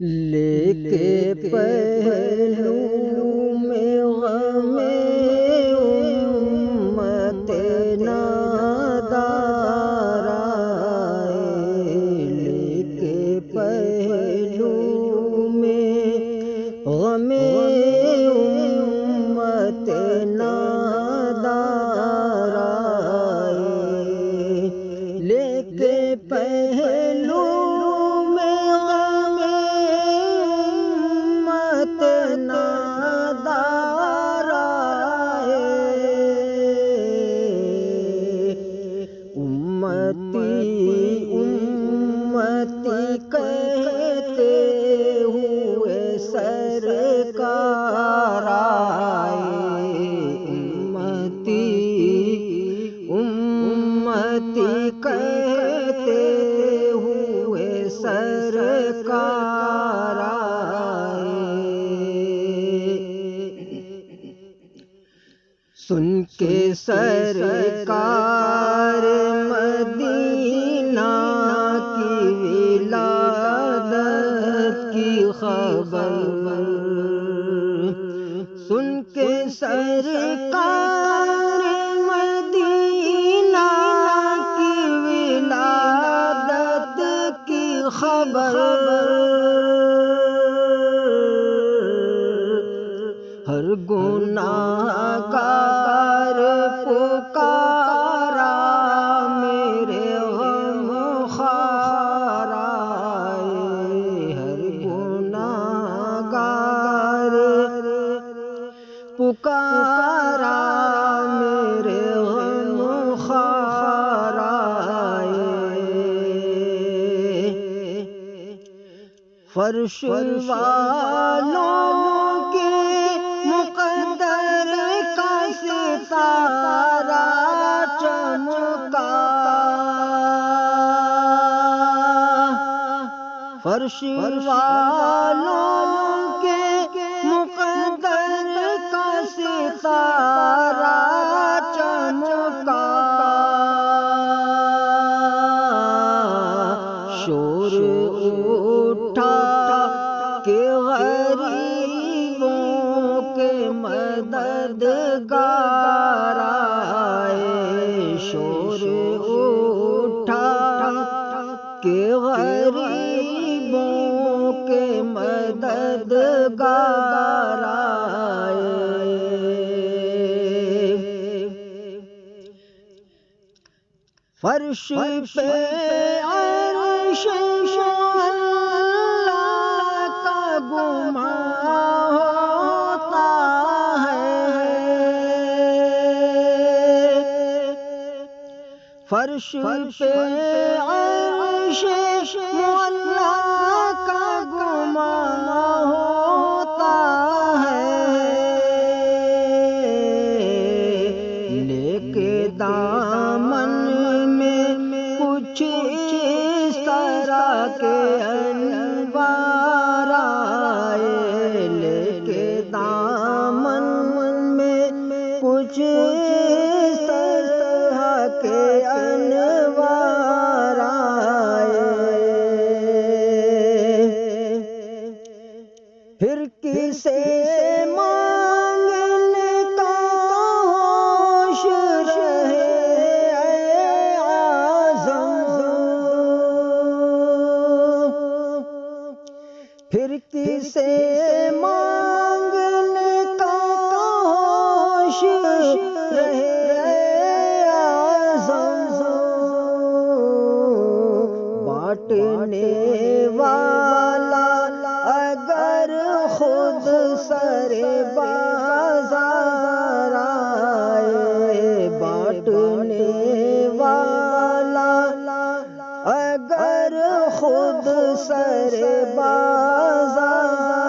لے کے پہلو میں غم امت نادار آئے، لے کے پہلو میں غم امت نادار آئے، لے کے پہلو نادار آئے، امتی امتی کہتے ہوئے سرکار آئے، امتی امتی کہتے ہوئے سرکار سن کے سرکار مدینہ کی ولادت کی خبر، سن کے سرکار مدینہ کی ولادت کی خبر، ہر گناہ گار پکارا میرے غم خوار آئے، ہر گناہ گار پکارا میرے غم خوار آئے، فرش والوں کے مقدر کا ستارہ چمکا، فرش والوں کے مقدر کا ستارہ چمکا، شور اٹھا کہ غریبوں کے مددگار آئے، شور اٹھا کہ غریبوں کے مددگار آئے، فرش پہ عرش اللہ کا گماں ہوتا ہے، فرش پہ عرش اللہ کا گماں ہوتا ہے، لے کے دامن کچھ اس طرح کے انوار آئے، لے کے دامن میں کچھ اس طرح کے انوار آئے، پھر کسے مانگنے کا ہوش رہے پھر کسے مانگنے کا ہوش رہے اعظم، بانٹنے والا اگر خود سر بازار آئے، بانٹنے والا اگر خود سر بازار